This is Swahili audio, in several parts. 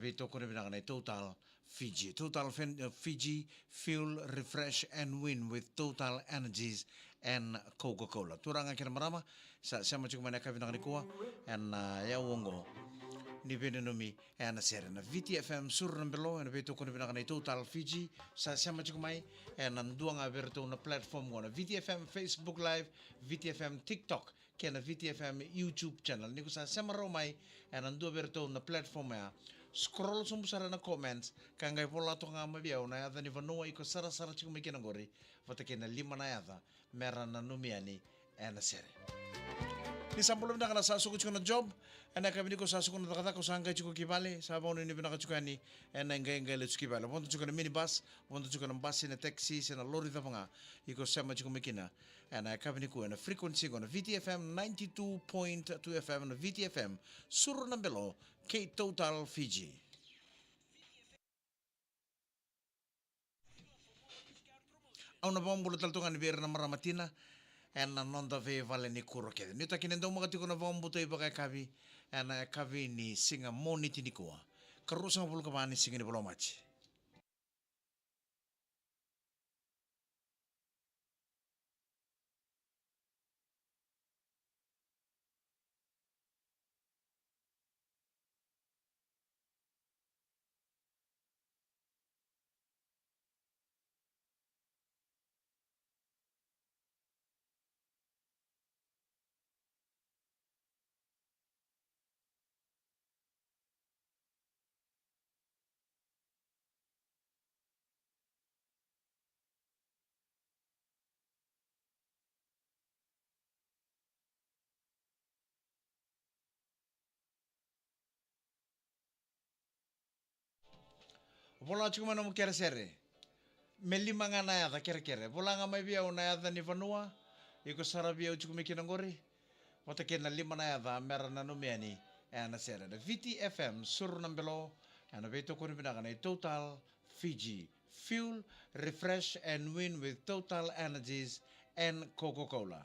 Vito ko rin na Total Fiji. Fiji Fuel, Refresh and Win with Total Energies and Coca-Cola. Turang ang kinamarama sa sama cik mana kami nakanikuha and ya wongo ni Benenomi and sere na VTFM sur ng belo and Vito ko rin na Total Fiji sa sama cik mai and nanduang aberto na platform ko na VTFM Facebook Live, VTFM TikTok kaya na VTFM YouTube channel. Ni ko sa sama romay and nandu aberto na platform ya scroll sumusara na comments kangay pola to nga mabiyaw na yada ni vanua iko sara-sara chiko may kinangori vata kina lima na yada meron na numiani na sere ni sampulo na kana sasuko chiko na job ana kami ko sasuko na takata ko sangay chiko kibale sabaw ni binaka chiko ani na ngay le chiko kibale wonto chiko na minibus wonto chiko na bus na taxi na lorry ta nga iko sama chiko mikina ana kami ko na frequency ko na VTFM 92.2 FM na VTFM suro ng belo K Total Fiji. Ang nabambulo talto nga ni Vera na maramatina en na nonda ve vale ni kuro kede. Nita kinendo mga tiko na bambuto iba kay kavi en kavi ni singa moniti ni kuwa. Karusa nga bulu kabani singa ni bolomachi. Bola chiko mano mo kere sere. Meli mga na yada kere kere. Bola nga may biyaw na yada ni Vanua. Iko sara biyaw chiko may kinangori. Wata kena lima na yada meron na numiani na sere. The VTFM sur ng belo and beto ko rin na Total Fiji. Fuel, refresh and win with Total Energies and Coca-Cola.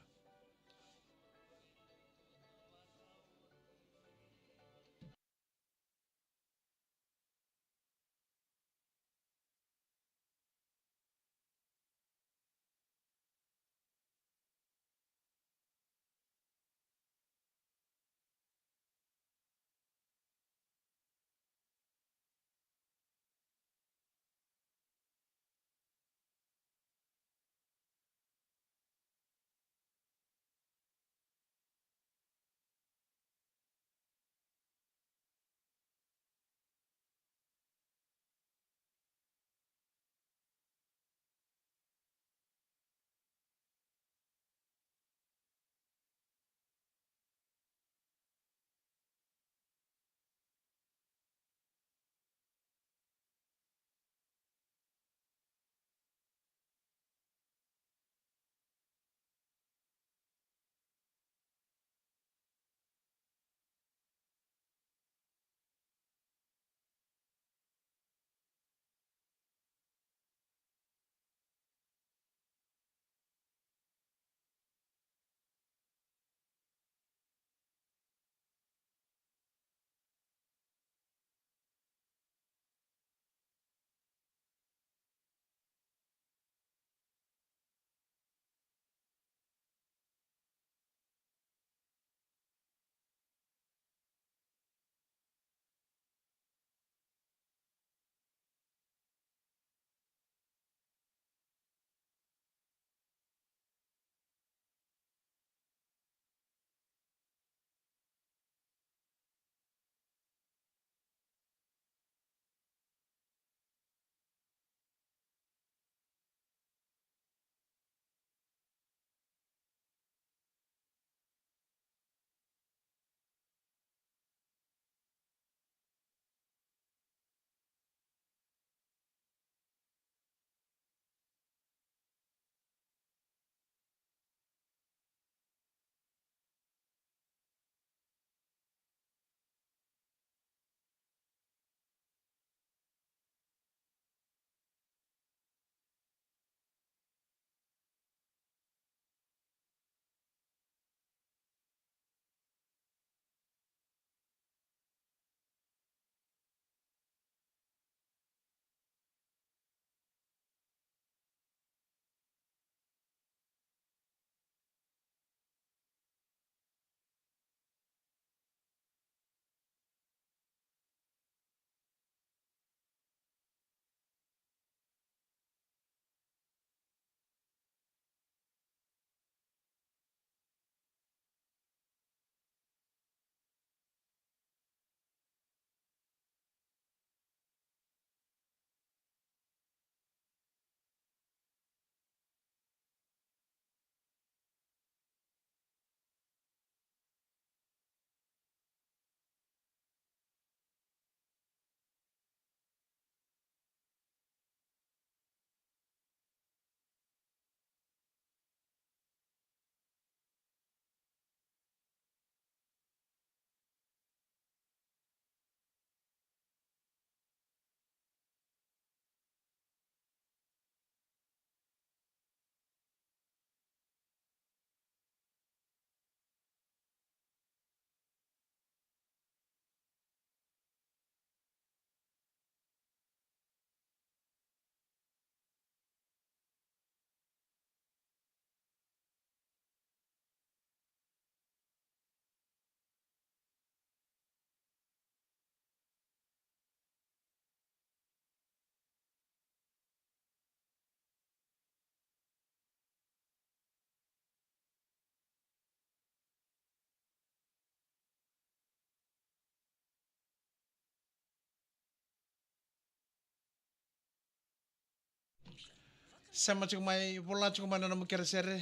Sama cuma mai bola cuma mana namu kira sere.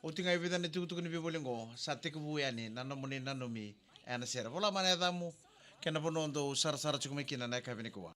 O tinga vida ni tu ni bibolingo sa te ku yani nanomuni nanomi ana sere. Bola mana damu kena bonondo sar sar cuma kina na kabini kuwa.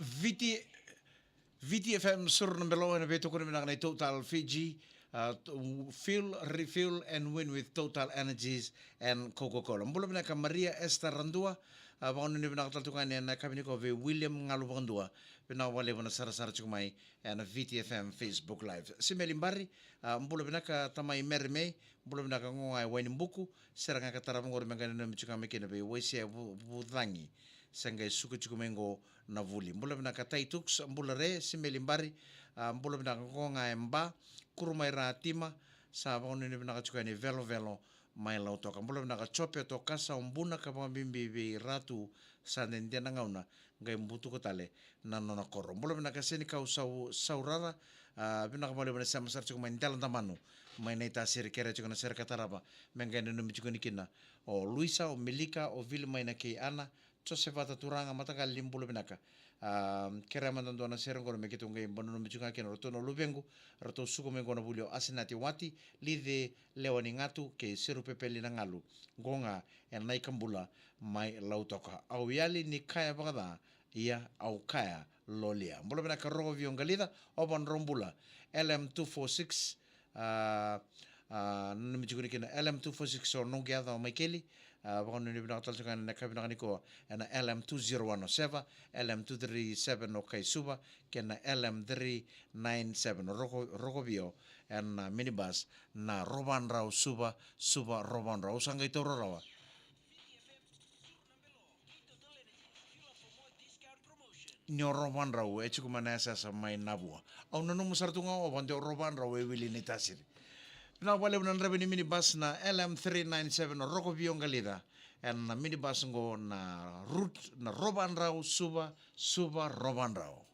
Viti VTFM sur ng below na beto ko naman na Total Fiji. Fuel, refuel, and win with Total Energies and Coca-Cola. Mula na ka Maria Esther Randua. Baka nung nakatatukan niya na kami ni ko William Ngalubandua. Pinawali mo na sarasara chumay na VTFM Facebook Live. Si Melimbari, mula na ka tamay Merme, mula na ka ngungay Wainimbuku, sarang nga katarapang ko rin mga ganun na chukami kinabi, Waisya Budlangi. Sangay suku chukumengo na vuli. Mula na ka Taitux, mula re, si Melimbari, mula na ka ngungay Mba, kurumay ratima, sa baka nung nakachukan ni Velo Velo, may lauto ka. Mula na ka chope to kasa umbuna ka mga bimbibi ratu sa nendian na ngauna, ngay mbuto ko tale, nanona koro. Mula na ka sinikau saurara, pinakamali mo na sa masar chukumain dalan tamano, may naita sir kere chukuna sir kataraba, mengay na numichukuni kina, o Luisa, o Melika, o Vilma na kay Ana, Joseph turanga matagal limbulo binaka. Kera mandando na serong kono mekito ngai bono no michunga keno roto no lubengu roto suko mengo na bulio asinati wati lide lewani ngatu ke seru pepeli na ngalu gonga en nai kambula mai lautoka au yali ni kaya bagada ia au kaya lolia mbola binaka rogo viongalida oban rombula LM246 no michuguni kena LM246 or no gyada o maikeli baka nuni binaka talsukan na kabinaka niko na LM2017, LM237 o Kaisuba, kena LM397 Rokobio, and minibus na Roban Rao Suba Roban Rao. Sangay toro rawa. Nyo Roban Rao, echu kumanasa sa may nabua. Au nanu musartunga o bante Roban Rao e wili ni tasiri. Na wale unan rabi ni minibus na LM397 Rokobio ngalida. And na minibus ngo na route na Roban Rao Suba Roban Rao.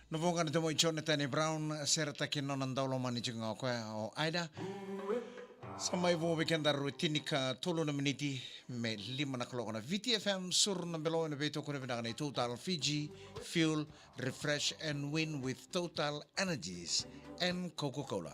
Novonga na tumo ichon Tani Brown serta kinon daulo mani chunga ko o Aida. Sa may vong weekend daru tinika tolo na miniti me 5 na VTFM sur na belo na beto ko na Total Fiji fuel refresh and win with Total Energies and Coca-Cola.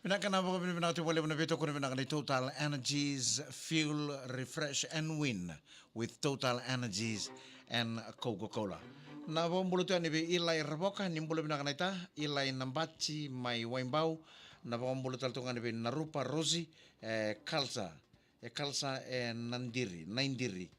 Pinakana po kami pinakati wala mo na beto ko na pinakani Total Energies fuel refresh and win with Total Energies and Coca-Cola. Na po mbulutan ni ilay raboka ni mbulu pinakana ita ilay nambachi may waimbao na po mbulutan to ni narupa rosi kalsa kalsa nandiri naindiri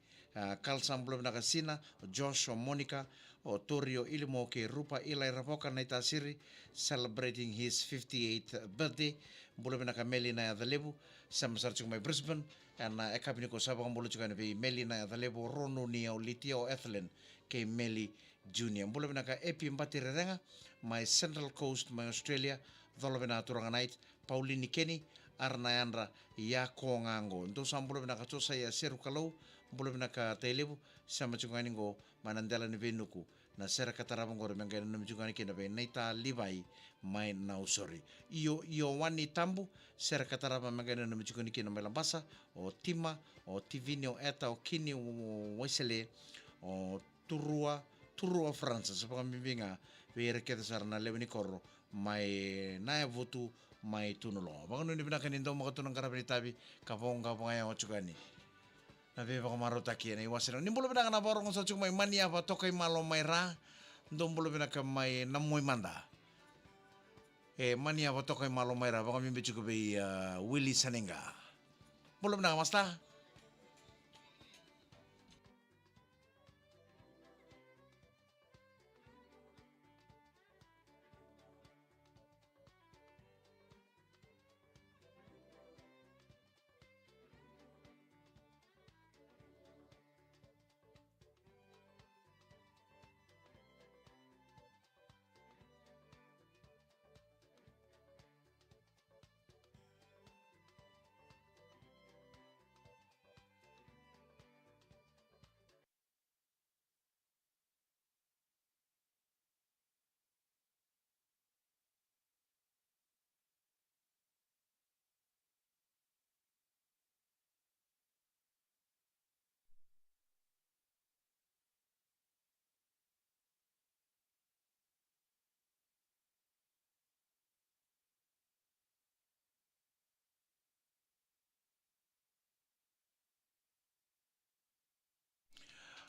kalsa mbulu pinakasina Joshua Monica o Torio Ilimo ke rupa ilay rapoka na ita siri celebrating his 58th birthday mbulu na Meli na Adalebu sa masarchung may Brisbane na ekapini ko sabang mbulu chuka na Meli na Adalebu Rono ni Litio Ethelen ke Meli Junior mbulu na Epi Mbati Rerenga my Central Coast my Australia dholo na Turanganait Paulini Kenny Arnayandra ya Kongango ndo sa mbulu na Chosa ya Seru Kalau mbulu na Telebu sa machunga ningo manandela ni Venuku na sera katarabang gore mengena namjungani kena be naita libai mai nausori iyo wani tambu sera kataraba mengena namjungani kena melambasa o tima o tivini o eta o kini o wesele o turua fransa sepaka mimbinga vere keta sarna leveni korro mai na votu mai tunulo bangano ni binakan indo makatunang karabani tabi kapong aya o chugani na beba ko marota kia na iwasan ni bolo bina na borong sa chuk may mania pa tokay malo may ra ndom bolo bina ka may namoy manda mania pa tokay malo may ra baka mi bichu ko be Willie Sanenga bolo bina ka masta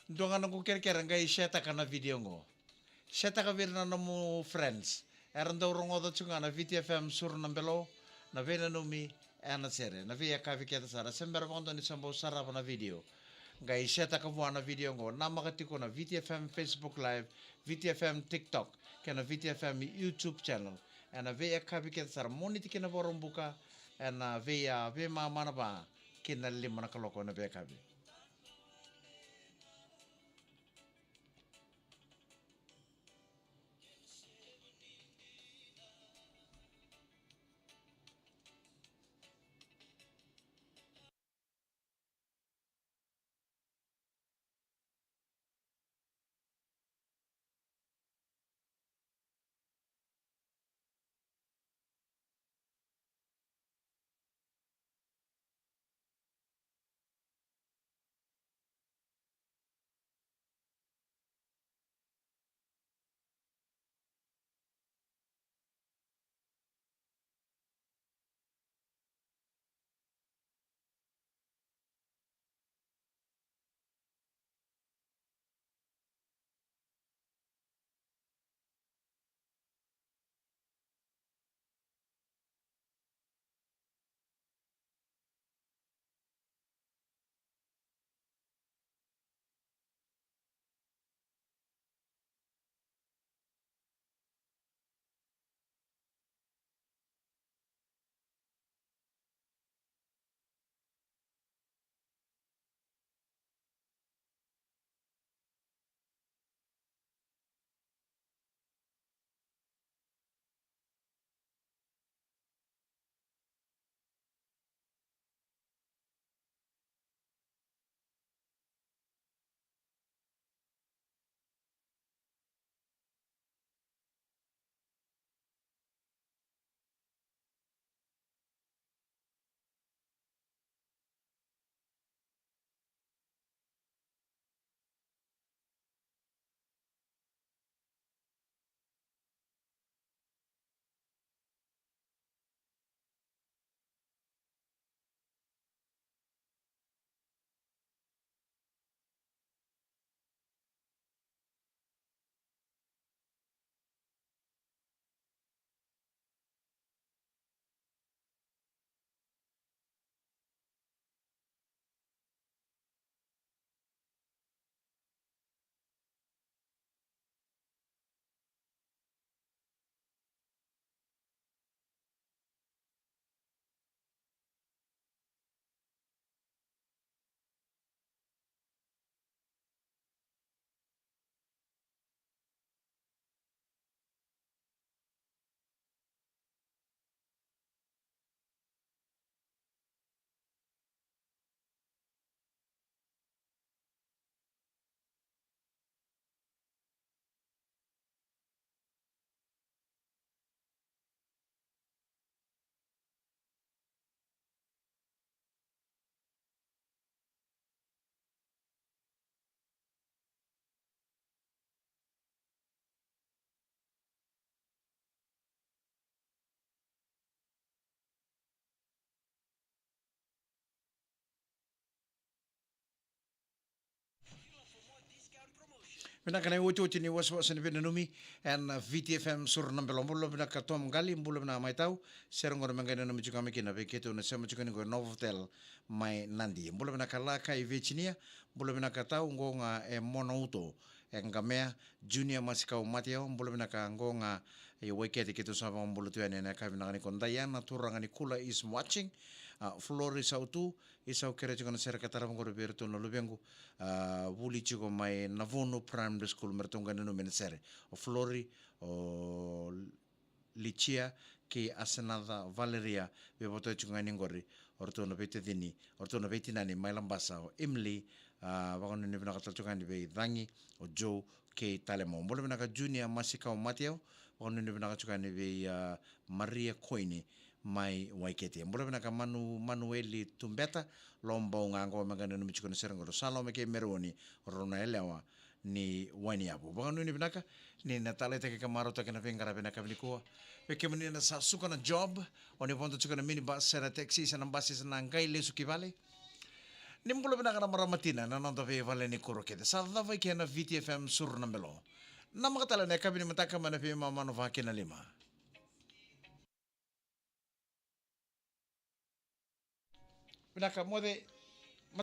dongan ko kere ngai sheta kana video ngo sheta ka virna no mo friends eran daw rongo do chunga na VTFM sur na belo na vena no mi ana sere na via kavi kita sara sember bondo ni sambo sara na video gai seta ka na video ngo namakati ko na VTFM Facebook live VTFM TikTok kana VTFM YouTube channel ana via kavi kita sara moniti kina borong buka ana via ve ma mana ba kina lima na kaloko na via kavi. Pina kana uti uti ni was ni pina numi and VTFM sur na belom bulo pina ka tom gali bulo na mai tau serong ngor mangana numi chuka mikina be keto na sema chuka ni go novotel mai nandi bulo pina kala kai vechinia bulo pina ka tau ngonga e monouto e ngamea junior masikau matio bulo pina ka ngonga e wekete keto sa bulo tu ene na ka pina ni kondayana turanga ni kula is watching Flori sautu isau kere chuka na serka tara ngor berto no lubengu wuli chuko mai navono primary school mertonga no menesere o Flori o Licia ke Asenada Valeria be boto chunga ningori orto no bete dini orto no bete nani mai lambasa o Emily wagono ni bina katal chunga ni be dangi o Joe ke talemo mbolo bina ka junior masika o Mateo wagono ni bina ka chunga ni be Maria Coine mai waikete mbolo bina ka Manueli Tumbeta lomba ngango magana no michiko serangoro salome ke meroni rona elewa ni wani abu bagano ni binaka ni natale te kamaro te kana pengara bina kabniko pe ke menina sa suka na job oni ponto chuka na mini bus sera taxi sa nang basis na ngai le suki vale ni mbolo bina kana maramatina na nonto ve vale ni kuro kete sa da vai ke na VTFM sur na melo na makatala na kabini mataka mana pe mama no va ke na lima Pinaka mo de